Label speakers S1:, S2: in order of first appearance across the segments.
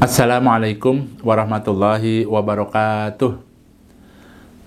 S1: Assalamualaikum warahmatullahi wabarakatuh.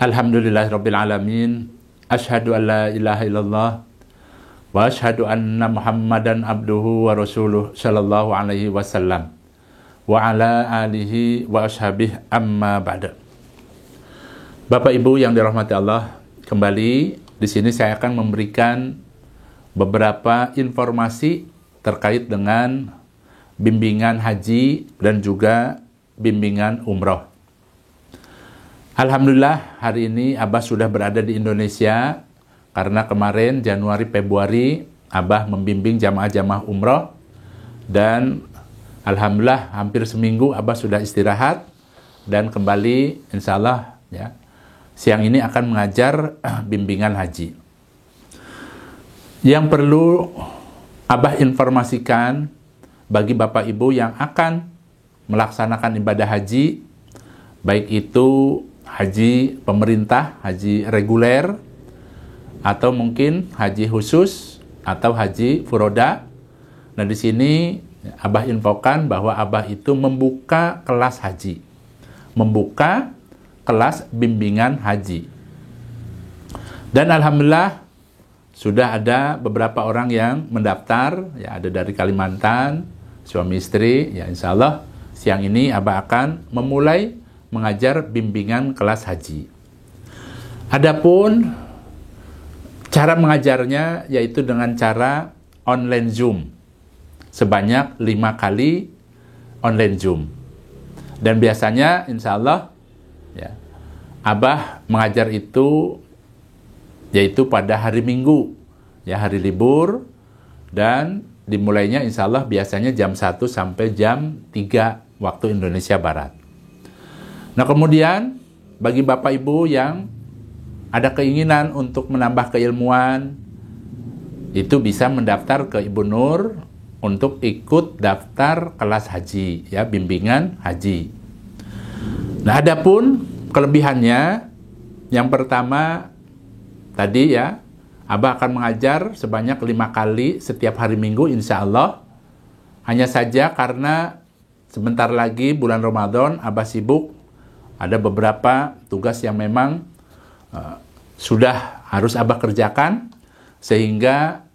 S1: Alhamdulillahirabbil alamin. Asyhadu an la ilaha illallah wa asyhadu anna Muhammadan abduhu wa rasuluh sallallahu alaihi wasallam wa ala alihi wa ashabihi amma ba'da. Bapak Ibu yang dirahmati Allah, kembali di sini saya akan memberikan beberapa informasi terkait dengan bimbingan haji dan juga bimbingan umroh. Alhamdulillah hari ini Abah sudah berada di Indonesia karena kemarin Januari Februari Abah membimbing jamaah-jamaah umroh dan Alhamdulillah hampir seminggu Abah sudah istirahat dan kembali insya Allah ya, siang ini akan mengajar bimbingan haji. Yang perlu Abah informasikan bagi Bapak Ibu yang akan melaksanakan ibadah haji, baik itu haji pemerintah, haji reguler, atau mungkin haji khusus, atau haji furoda. Nah di sini Abah infokan bahwa Abah itu membuka kelas haji, membuka kelas bimbingan haji. Dan Alhamdulillah sudah ada beberapa orang yang mendaftar, ya ada dari Kalimantan, suami istri, ya insya Allah siang ini Abah akan memulai mengajar bimbingan kelas haji. Adapun cara mengajarnya yaitu dengan cara online Zoom, sebanyak 5 kali online Zoom. Dan biasanya insya Allah ya, Abah mengajar itu yaitu pada hari Minggu, ya hari libur, dan dimulainya insya Allah biasanya jam 1 sampai jam 3 waktu Indonesia Barat. Nah kemudian bagi Bapak Ibu yang ada keinginan untuk menambah keilmuan, itu bisa mendaftar ke Ibu Nur untuk ikut daftar kelas haji, ya bimbingan haji. Nah adapun kelebihannya, yang pertama tadi ya, Abah akan mengajar sebanyak 5 kali setiap hari Minggu insya Allah. Hanya saja karena sebentar lagi bulan Ramadan Abah sibuk, ada beberapa tugas yang memang sudah harus Abah kerjakan, sehingga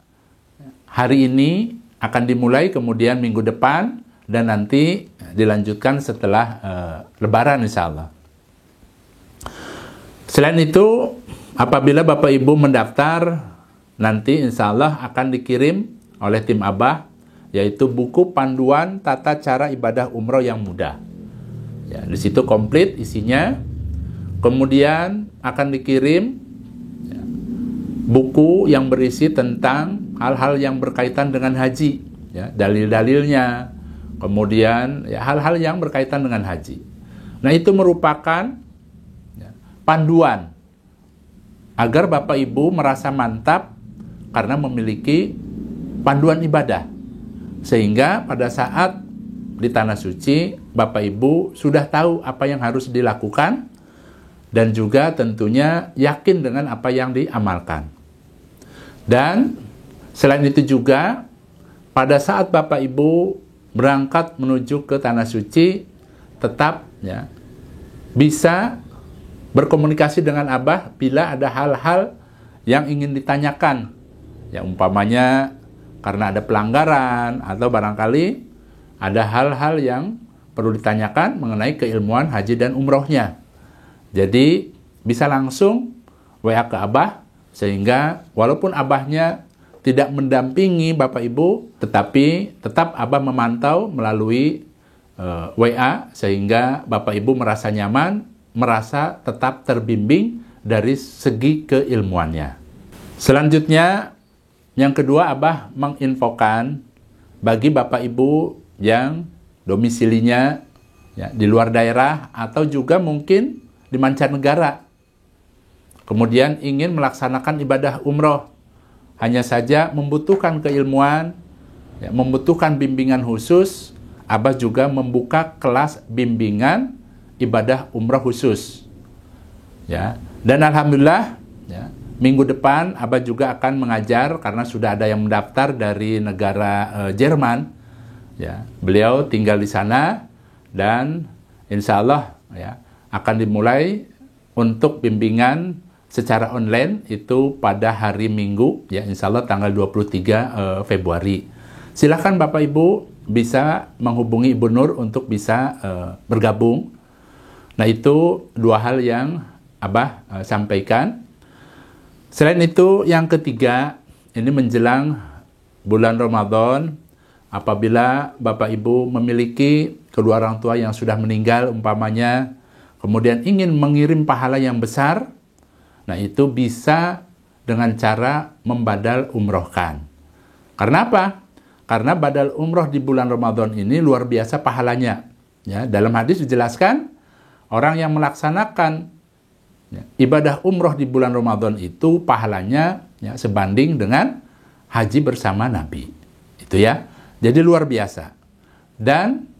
S1: hari ini akan dimulai, kemudian minggu depan, dan nanti dilanjutkan setelah Lebaran insya Allah. Selain itu, apabila Bapak Ibu mendaftar, nanti insya Allah akan dikirim oleh tim Abah, yaitu buku panduan tata cara ibadah umroh yang mudah. Ya, di situ komplit isinya. Kemudian akan dikirim ya, buku yang berisi tentang hal-hal yang berkaitan dengan haji, ya, dalil-dalilnya, kemudian ya, hal-hal yang berkaitan dengan haji. Nah itu merupakan ya, panduan agar Bapak Ibu merasa mantap karena memiliki panduan ibadah. Sehingga pada saat di Tanah Suci, Bapak Ibu sudah tahu apa yang harus dilakukan dan juga tentunya yakin dengan apa yang diamalkan. Dan selain itu juga, pada saat Bapak Ibu berangkat menuju ke Tanah Suci, tetap ya, bisa berkomunikasi dengan Abah bila ada hal-hal yang ingin ditanyakan. Ya umpamanya karena ada pelanggaran atau barangkali ada hal-hal yang perlu ditanyakan mengenai keilmuan haji dan umrohnya. Jadi bisa langsung WA ke Abah, sehingga walaupun Abahnya tidak mendampingi Bapak Ibu, tetapi tetap Abah memantau melalui WA, sehingga Bapak Ibu merasa nyaman, merasa tetap terbimbing dari segi keilmuannya. Selanjutnya, yang kedua Abah menginfokan bagi Bapak Ibu yang domisilinya ya, di luar daerah atau juga mungkin di mancanegara, kemudian ingin melaksanakan ibadah umroh, hanya saja membutuhkan keilmuan, ya, membutuhkan bimbingan khusus. Abah juga membuka kelas bimbingan ibadah umrah khusus, ya. Dan alhamdulillah, ya, minggu depan Abah juga akan mengajar karena sudah ada yang mendaftar dari negara Jerman, ya. Beliau tinggal di sana dan insya Allah ya akan dimulai untuk bimbingan secara online itu pada hari Minggu ya, insya Allah tanggal 23 Februari. Silahkan Bapak Ibu bisa menghubungi Ibu Nur untuk bisa bergabung. Nah, itu dua hal yang Abah sampaikan. Selain itu, yang ketiga, ini menjelang bulan Ramadan, apabila Bapak Ibu memiliki kedua orang tua yang sudah meninggal umpamanya, kemudian ingin mengirim pahala yang besar, nah itu bisa dengan cara membadal umrohkan. Karena apa? Karena badal umroh di bulan Ramadan ini luar biasa pahalanya. Ya, dalam hadis dijelaskan, orang yang melaksanakan ibadah umroh di bulan Ramadan itu pahalanya ya, sebanding dengan haji bersama Nabi. Itu ya. Jadi luar biasa. Dan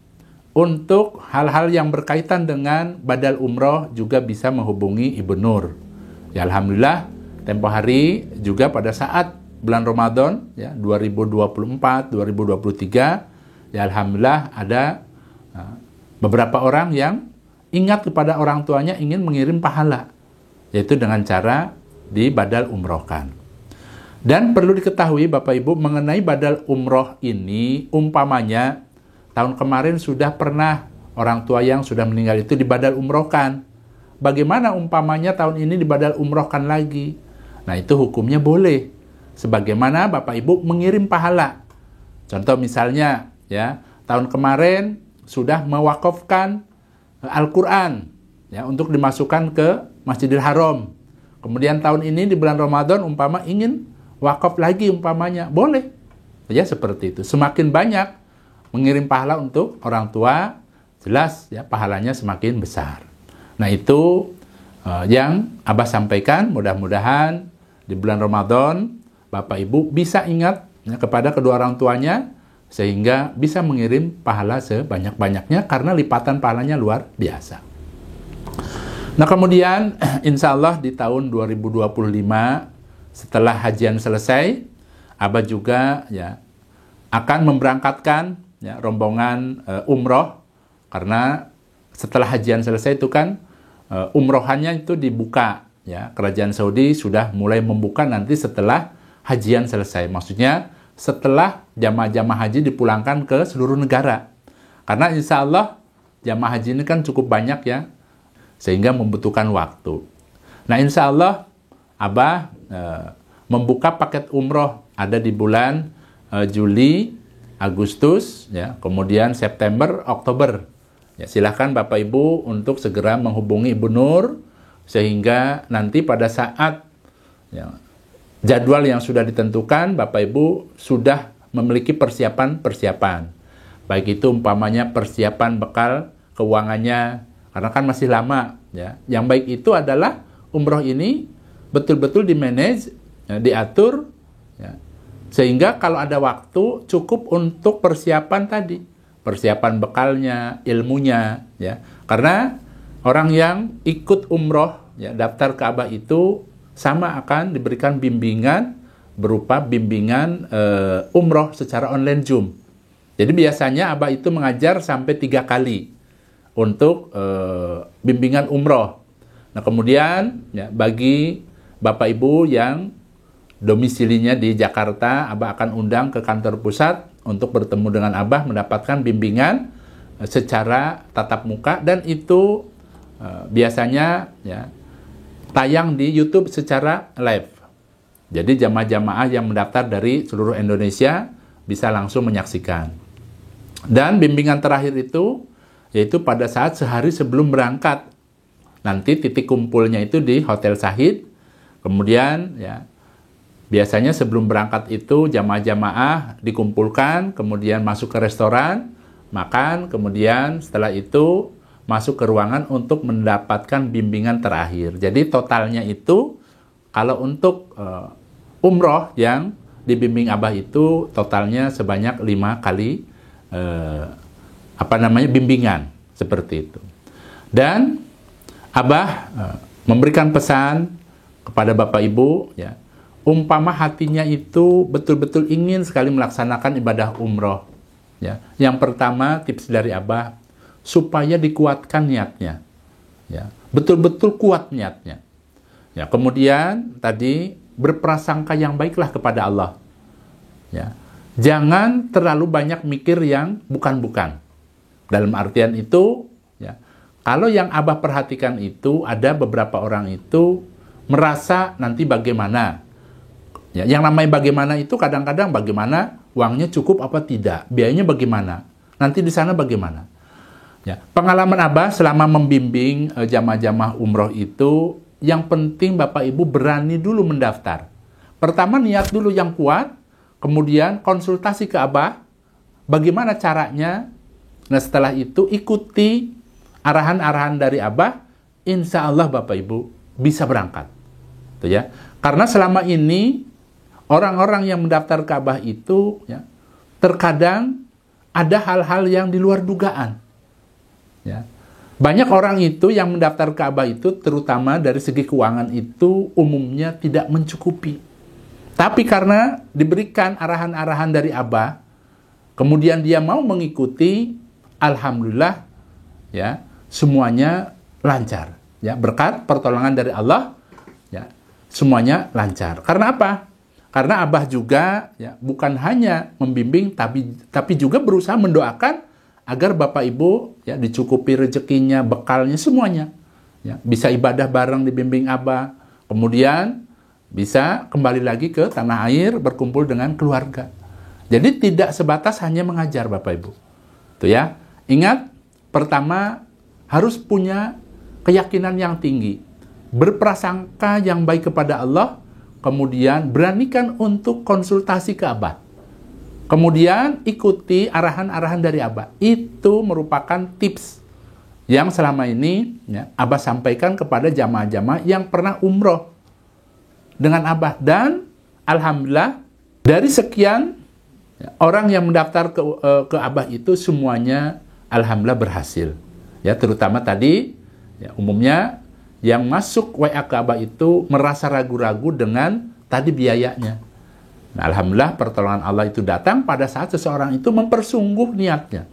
S1: untuk hal-hal yang berkaitan dengan badal umroh juga bisa menghubungi Ibu Nur. Ya, alhamdulillah tempo hari juga pada saat bulan Ramadan ya 2024, 2023 ya alhamdulillah ada beberapa orang yang ingat kepada orang tuanya ingin mengirim pahala, yaitu dengan cara dibadal umrohkan. Dan perlu diketahui Bapak Ibu mengenai badal umroh ini, umpamanya tahun kemarin sudah pernah orang tua yang sudah meninggal itu dibadal umrohkan. Bagaimana umpamanya tahun ini dibadal umrohkan lagi? Nah itu hukumnya boleh. Sebagaimana Bapak Ibu mengirim pahala. Contoh misalnya ya, tahun kemarin sudah mewakafkan Al-Quran ya untuk dimasukkan ke Masjidil Haram. Kemudian tahun ini di bulan Ramadan umpama ingin wakaf lagi umpamanya, boleh. Ya seperti itu. Semakin banyak mengirim pahala untuk orang tua, jelas ya pahalanya semakin besar. Nah itu yang Abah sampaikan, mudah-mudahan di bulan Ramadan Bapak Ibu bisa ingat ya, kepada kedua orang tuanya sehingga bisa mengirim pahala sebanyak-banyaknya karena lipatan pahalanya luar biasa. Nah kemudian insya Allah di tahun 2025 setelah hajian selesai, Abah juga ya akan memberangkatkan ya, rombongan umroh karena setelah hajian selesai itu kan umrohannya itu dibuka ya, Kerajaan Saudi sudah mulai membuka nanti setelah hajian selesai. Maksudnya setelah jamaah-jamaah haji dipulangkan ke seluruh negara. Karena insya Allah jamaah haji ini kan cukup banyak ya, sehingga membutuhkan waktu. Nah insya Allah Abah membuka paket umroh ada di bulan Juli, Agustus, ya, kemudian September, Oktober. Ya, silahkan Bapak Ibu untuk segera menghubungi Ibu Nur, sehingga nanti pada saat ya, jadwal yang sudah ditentukan, Bapak Ibu sudah memiliki persiapan-persiapan. Baik itu umpamanya persiapan bekal keuangannya, karena kan masih lama. Ya. Yang baik itu adalah umroh ini betul-betul di-manage, ya, diatur, ya. Sehingga kalau ada waktu cukup untuk persiapan tadi. Persiapan bekalnya, ilmunya. Ya. Karena orang yang ikut umroh, ya, daftar ke Abah itu sama akan diberikan bimbingan berupa bimbingan umroh secara online Zoom. Jadi biasanya Abah itu mengajar sampai 3 kali untuk bimbingan umroh. Nah kemudian ya, bagi Bapak Ibu yang domisilinya di Jakarta, Abah akan undang ke kantor pusat untuk bertemu dengan Abah mendapatkan bimbingan secara tatap muka, dan itu biasanya ya, tayang di YouTube secara live. Jadi jamaah-jamaah yang mendaftar dari seluruh Indonesia bisa langsung menyaksikan. Dan bimbingan terakhir itu yaitu pada saat sehari sebelum berangkat. Nanti titik kumpulnya itu di Hotel Sahid. Kemudian ya biasanya sebelum berangkat itu jamaah-jamaah dikumpulkan, kemudian masuk ke restoran, makan, kemudian setelah itu masuk ke ruangan untuk mendapatkan bimbingan terakhir. Jadi totalnya itu kalau untuk umroh yang dibimbing Abah itu totalnya sebanyak 5 kali bimbingan seperti itu. Dan Abah memberikan pesan kepada Bapak Ibu ya, umpama hatinya itu betul-betul ingin sekali melaksanakan ibadah umroh ya. Yang pertama tips dari Abah, supaya dikuatkan niatnya. Ya, betul-betul kuat niatnya. Ya, kemudian tadi berprasangka yang baiklah kepada Allah. Ya, jangan terlalu banyak mikir yang bukan-bukan. Dalam artian itu, ya, kalau yang Abah perhatikan itu ada beberapa orang itu merasa nanti bagaimana. Ya, yang namanya bagaimana itu kadang-kadang bagaimana, uangnya cukup apa tidak, biayanya bagaimana, nanti di sana bagaimana. Ya, pengalaman Abah selama membimbing jamaah-jamaah umroh itu, yang penting Bapak Ibu berani dulu mendaftar. Pertama niat dulu yang kuat, kemudian konsultasi ke Abah, bagaimana caranya. Nah setelah itu ikuti arahan-arahan dari Abah, insya Allah Bapak Ibu bisa berangkat. Tuh ya. Karena selama ini orang-orang yang mendaftar ke Abah itu, ya, terkadang ada hal-hal yang di luar dugaan. Ya. Banyak orang itu yang mendaftar ke Abah itu, terutama dari segi keuangan itu, umumnya tidak mencukupi. Tapi karena diberikan arahan-arahan dari Abah, kemudian dia mau mengikuti, alhamdulillah, ya, semuanya lancar. Ya, berkat pertolongan dari Allah, ya, semuanya lancar. Karena apa? Karena Abah juga, ya, bukan hanya membimbing, tapi juga berusaha mendoakan agar Bapak Ibu, ya, dicukupi rezekinya, bekalnya, semuanya. Ya, bisa ibadah bareng dibimbing Abah. Kemudian bisa kembali lagi ke tanah air, berkumpul dengan keluarga. Jadi tidak sebatas hanya mengajar Bapak Ibu. Tuh ya. Ingat, pertama harus punya keyakinan yang tinggi. Berprasangka yang baik kepada Allah, kemudian beranikan untuk konsultasi ke Abah. Kemudian ikuti arahan-arahan dari Abah. Itu merupakan tips yang selama ini, ya, Abah sampaikan kepada jamaah-jamaah yang pernah umroh dengan Abah. Dan alhamdulillah dari sekian, ya, orang yang mendaftar ke Abah itu semuanya alhamdulillah berhasil. Ya, terutama tadi, ya, umumnya yang masuk WA ke Abah itu merasa ragu-ragu dengan tadi biayanya. Nah, alhamdulillah pertolongan Allah itu datang pada saat seseorang itu mempersungguh niatnya.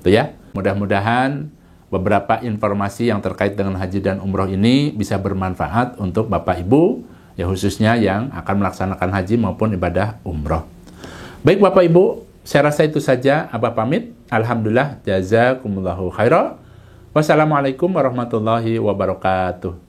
S1: Tuh ya, mudah-mudahan beberapa informasi yang terkait dengan haji dan umroh ini bisa bermanfaat untuk Bapak Ibu, ya khususnya yang akan melaksanakan haji maupun ibadah umroh. Baik Bapak Ibu, saya rasa itu saja. Abah pamit. Alhamdulillah, jazakumullahu khairan. Wassalamualaikum warahmatullahi wabarakatuh.